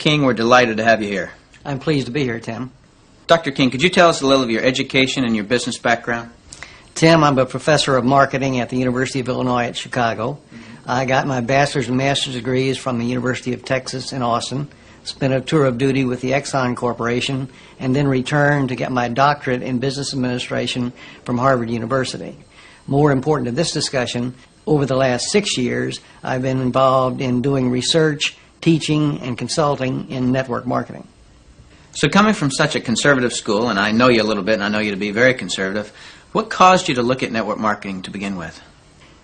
King, we're delighted to have you here. I'm pleased to be here, Tim. Dr. King, could you tell us a little of your education and your business background? Tim, I'm a professor of marketing at the University of Illinois at Chicago. I got my bachelor's and master's degrees from the University of Texas in Austin, spent a tour of duty with the Exxon Corporation, and then returned to get my doctorate in business administration from Harvard University. More important to this discussion, over the last 6 years, I've been involved in doing research, teaching, and consulting in network marketing. So coming from such a conservative school, and I know you a little bit and I know you to be very conservative, what caused you to look at network marketing to begin with?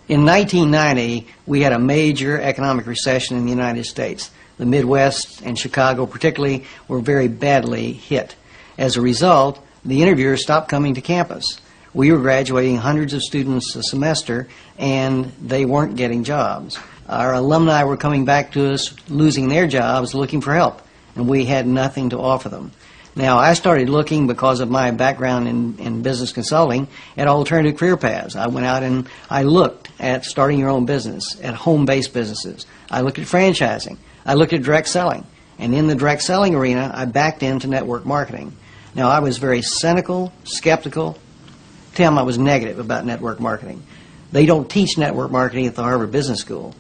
In 1990, we had a major economic recession in the United States. The Midwest and Chicago particularly were very badly hit. As a result, the interviewers stopped coming to campus. We were graduating hundreds of students a semester, and they weren't getting jobs. Our alumni were coming back to us, losing their jobs, looking for help, and we had nothing to offer them. Now, I started looking, because of my background in business consulting, at alternative career paths. I went out and I looked at starting your own business, at home-based businesses. I looked at franchising. I looked at direct selling. And in the direct selling arena, I backed into network marketing. Now, I was very cynical, skeptical. Tim, I was negative about network marketing. They don't teach network marketing at the Harvard Business School,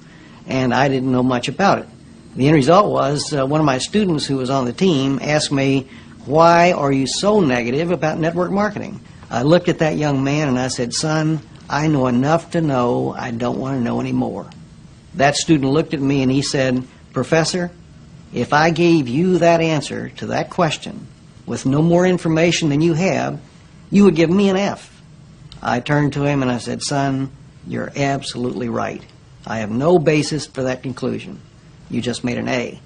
and I didn't know much about it. The end result was one of my students who was on the team asked me, "Why are you so negative about network marketing?" I looked at that young man and I said, "Son, I know enough to know I don't want to know any more." That student looked at me and he said, "Professor, if I gave you that answer to that question with no more information than you have, you would give me an F." I turned to him and I said, "Son, you're absolutely right. I have no basis for that conclusion. You just made an A."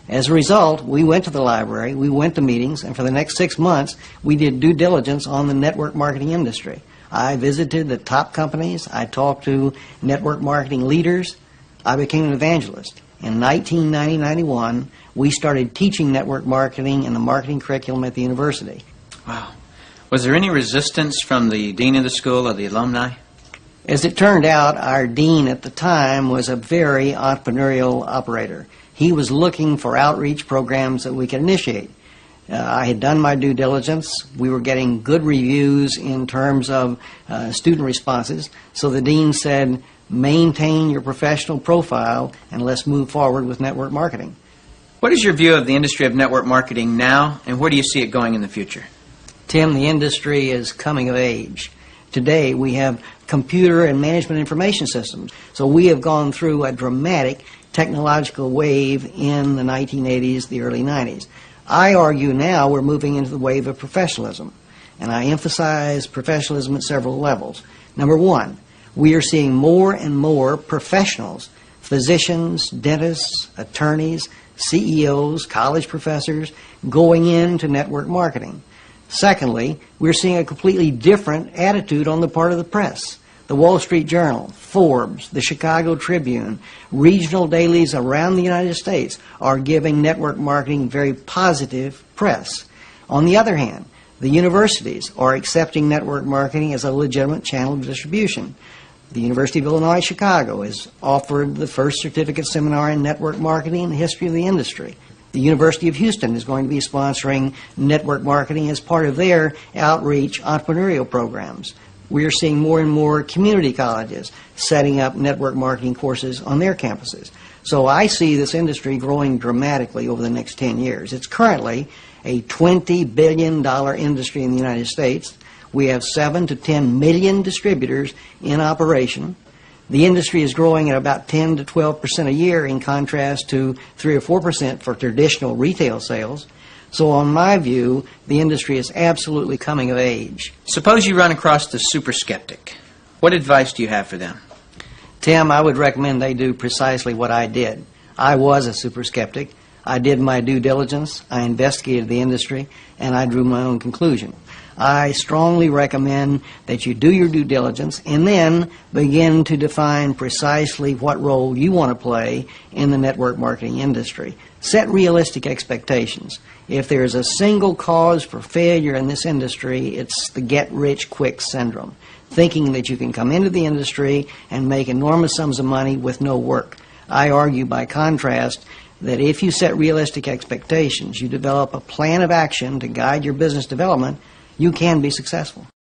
As a result, we went to the library, we went to meetings, and for the next 6 months, we did due diligence on the network marketing industry. I visited the top companies. I talked to network marketing leaders. I became an evangelist. In 1990-91, we started teaching network marketing in the marketing curriculum at the university. Wow. Was there any resistance from the dean of the school or the alumni? As it turned out, our dean at the time was a very entrepreneurial operator. He was looking for outreach programs that we could initiate. I had done my due diligence. We were getting good reviews in terms of student responses. So the dean said, "Maintain your professional profile and let's move forward with network marketing." What is your view of the industry of network marketing now, and where do you see it going in the future? Tim, the industry is coming of age. Today we have computer and management information systems. So we have gone through a dramatic technological wave in the 1980s, the early 90s. I argue now we're moving into the wave of professionalism, and I emphasize professionalism at several levels. Number one, we are seeing more and more professionals, physicians, dentists, attorneys, CEOs, college professors, going into network marketing. Secondly, we're seeing a completely different attitude on the part of the press. The Wall Street Journal, Forbes, the Chicago Tribune, regional dailies around the United States are giving network marketing very positive press. On the other hand, the universities are accepting network marketing as a legitimate channel of distribution. The University of Illinois Chicago has offered the first certificate seminar in network marketing in the history of the industry. The University of Houston is going to be sponsoring network marketing as part of their outreach entrepreneurial programs. We are seeing more and more community colleges setting up network marketing courses on their campuses. So I see this industry growing dramatically over the next 10 years. It's currently a $20 billion industry in the United States. We have 7 to 10 million distributors in operation. The industry is growing at about 10 to 12% a year, in contrast to 3 or 4% for traditional retail sales. So on my view, the industry is absolutely coming of age. Suppose you run across the super skeptic. What advice do you have for them? Tim, I would recommend they do precisely what I did. I was a super skeptic. I did my due diligence, I investigated the industry, and I drew my own conclusion. I strongly recommend that you do your due diligence and then begin to define precisely what role you want to play in the network marketing industry. Set realistic expectations. If there is a single cause for failure in this industry, it's the get-rich-quick syndrome, thinking that you can come into the industry and make enormous sums of money with no work. I argue, by contrast, that if you set realistic expectations, you develop a plan of action to guide your business development, you can be successful.